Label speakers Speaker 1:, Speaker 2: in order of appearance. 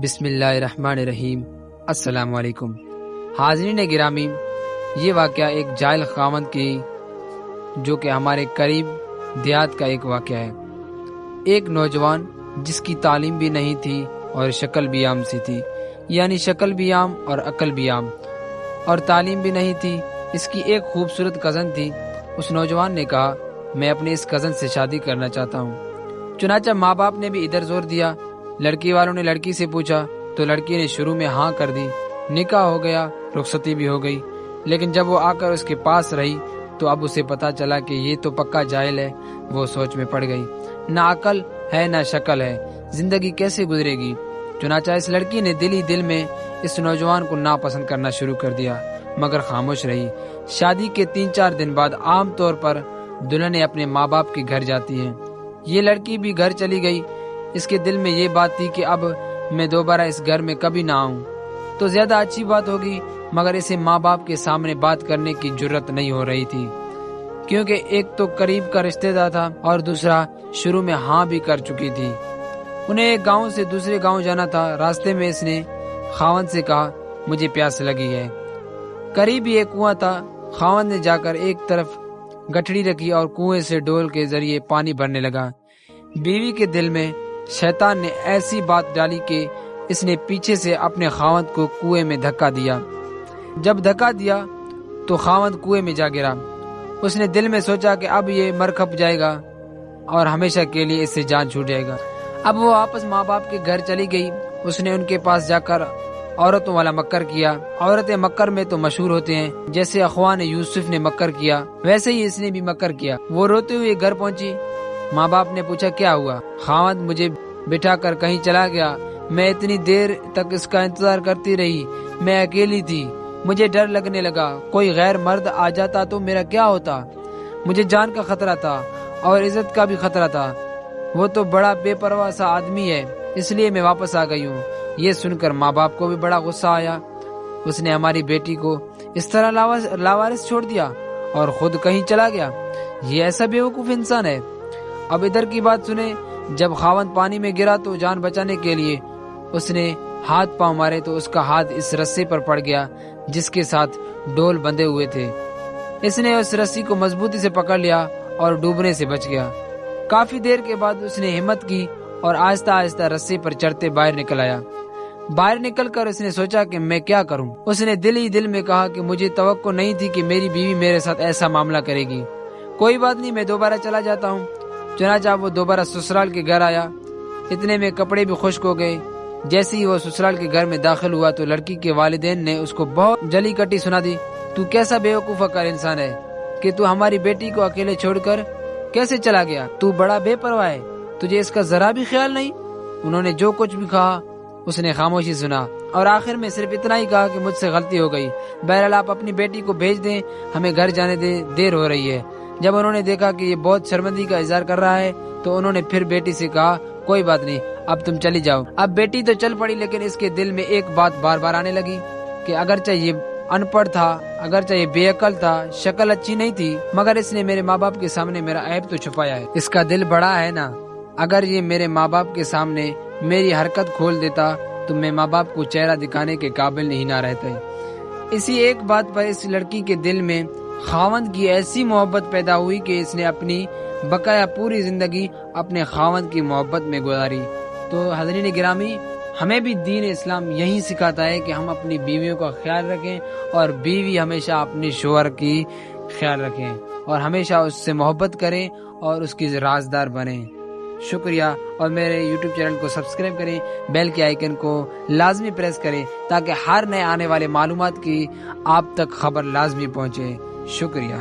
Speaker 1: بسم اللہ الرحمن الرحیم۔ السلام علیکم حاضرین گرامی، یہ واقعہ ایک جاہل خاوند کی جو کہ ہمارے قریب دیہات کا ایک واقعہ ہے۔ ایک نوجوان جس کی تعلیم بھی نہیں تھی اور شکل بھی عام سی تھی، یعنی شکل بھی عام اور عقل بھی عام، اور تعلیم بھی نہیں تھی۔ اس کی ایک خوبصورت کزن تھی۔ اس نوجوان نے کہا، میں اپنے اس کزن سے شادی کرنا چاہتا ہوں۔ چنانچہ ماں باپ نے بھی ادھر زور دیا۔ لڑکی والوں نے لڑکی سے پوچھا تو لڑکی نے شروع میں ہاں کر دی۔ نکاح ہو گیا، رخصتی بھی ہو گئی، لیکن جب وہ آ کر اس کے پاس رہی تو اب اسے پتا چلا کہ یہ تو پکا جاہل ہے۔ وہ سوچ میں پڑ گئی، نہ عقل ہے نہ شکل ہے، زندگی کیسے گزرے گی؟ چنانچہ اس لڑکی نے دل ہی دل میں اس نوجوان کو ناپسند کرنا شروع کر دیا، مگر خاموش رہی۔ شادی کے 3-4 دن بعد عام طور پر دلہنیں اپنے ماں باپ کے گھر جاتی ہیں۔ یہ لڑکی بھی گھر چلی گئی۔ اس کے دل میں یہ بات تھی کہ اب میں دوبارہ اس گھر میں کبھی نہ آؤں تو زیادہ اچھی بات ہوگی، مگر اسے ماں باپ کے سامنے بات کرنے کی جرت نہیں ہو رہی تھی، کیونکہ ایک تو قریب کا رشتہ دار تھا اور دوسرا شروع میں ہاں بھی کر چکی تھی۔ انہیں ایک گاؤں سے دوسرے گاؤں جانا تھا۔ راستے میں اس نے خاوند سے کہا، مجھے پیاس لگی ہے۔ قریب ہی ایک کنواں تھا۔ خاوند نے جا کر ایک طرف گٹھڑی رکھی اور کنویں سے ڈول کے ذریعے پانی بھرنے لگا۔ بیوی کے دل میں شیطان نے ایسی بات ڈالی کہ اس نے پیچھے سے اپنے خاوند کو کنویں میں دھکا دیا۔ جب دھکا دیا تو خاوند کنویں میں جا گرا۔ اس نے دل میں سوچا کہ اب یہ مر کھپ جائے گا اور ہمیشہ کے لیے اس سے جان چھوٹ جائے گا۔ اب وہ واپس ماں باپ کے گھر چلی گئی۔ اس نے ان کے پاس جا کر عورتوں والا مکر کیا۔ عورتیں مکر میں تو مشہور ہوتے ہیں، جیسے اخوان یوسف نے مکر کیا ویسے ہی اس نے بھی مکر کیا۔ وہ روتے ہوئے گھر پہنچی۔ ماں باپ نے پوچھا، کیا ہوا؟ خاوند مجھے بٹھا کر کہیں چلا گیا، میں اتنی دیر تک اس کا انتظار کرتی رہی، میں اکیلی تھی، مجھے ڈر لگنے لگا، کوئی غیر مرد آ جاتا تو میرا کیا ہوتا؟ مجھے جان کا خطرہ تھا اور عزت کا بھی خطرہ تھا، وہ تو بڑا بے پرواہ سا آدمی ہے، اس لیے میں واپس آ گئی ہوں۔ یہ سن کر ماں باپ کو بھی بڑا غصہ آیا۔ اس نے ہماری بیٹی کو اس طرح لاوارث چھوڑ دیا اور خود کہیں چلا گیا، یہ ایسا بیوقوف انسان ہے۔ اب ادھر کی بات سنیں۔ جب خاوند پانی میں گرا تو جان بچانے کے لیے اس نے ہاتھ پاؤں مارے تو اس کا ہاتھ اس رسے پر پڑ گیا جس کے ساتھ ڈول بندھے ہوئے تھے۔ اس نے اس رسی کو مضبوطی سے پکڑ لیا اور ڈوبنے سے بچ گیا۔ کافی دیر کے بعد اس نے ہمت کی اور آہستہ آہستہ رسی پر چڑھتے باہر نکل آیا۔ باہر نکل کر اس نے سوچا کہ میں کیا کروں۔ اس نے دل ہی دل میں کہا کہ مجھے توقع نہیں تھی کہ میری بیوی میرے ساتھ ایسا معاملہ کرے گی، کوئی بات نہیں، میں دوبارہ چلا جاتا ہوں۔ چنانچہ وہ دوبارہ سسرال کے گھر آیا۔ اتنے میں کپڑے بھی خشک ہو گئے۔ جیسے ہی وہ سسرال کے گھر میں داخل ہوا تو لڑکی کے والدین نے اس کو بہت جلی کٹی سنا دی۔ تو کیسا بیوقوف عقل انسان ہے کہ تو ہماری بیٹی کو اکیلے چھوڑ کر کیسے چلا گیا؟ تو بڑا بے پرواہ ہے، تجھے اس کا ذرا بھی خیال نہیں؟ انہوں نے جو کچھ بھی کہا اس نے خاموشی سنا اور آخر میں صرف اتنا ہی کہا کہ مجھ سے غلطی ہو گئی، بہرحال آپ اپنی بیٹی کو بھیج دیں، ہمیں گھر جانے دیں، دیر ہو رہی ہے۔ جب انہوں نے دیکھا کہ یہ بہت شرمندگی کا اظہار کر رہا ہے تو انہوں نے پھر بیٹی سے کہا، کوئی بات نہیں، اب تم چلی جاؤ۔ اب بیٹی تو چل پڑی، لیکن اس کے دل میں ایک بات بار بار آنے لگی کہ اگرچہ یہ ان پڑھ تھا، اگرچہ یہ بے عقل تھا، شکل اچھی نہیں تھی، مگر اس نے میرے ماں باپ کے سامنے میرا عیب تو چھپایا ہے۔ اس کا دل بڑا ہے نا، اگر یہ میرے ماں باپ کے سامنے میری حرکت کھول دیتا تو میں ماں باپ کو چہرہ دکھانے کے قابل نہیں نہ رہتے۔ اسی ایک بات پر اس لڑکی کے دل میں خاوند کی ایسی محبت پیدا ہوئی کہ اس نے اپنی بقایا پوری زندگی اپنے خاوند کی محبت میں گزاری۔ تو حضرین گرامی، ہمیں بھی دین اسلام یہی سکھاتا ہے کہ ہم اپنی بیویوں کا خیال رکھیں اور بیوی ہمیشہ اپنے شوہر کی خیال رکھیں اور ہمیشہ اس سے محبت کریں اور اس کی رازدار بنیں۔ شکریہ، اور میرے یوٹیوب چینل کو سبسکرائب کریں، بیل کے آئیکن کو لازمی پریس کریں تاکہ ہر نئے آنے والے معلومات کی آپ تک خبر لازمی پہنچے۔ شکریہ۔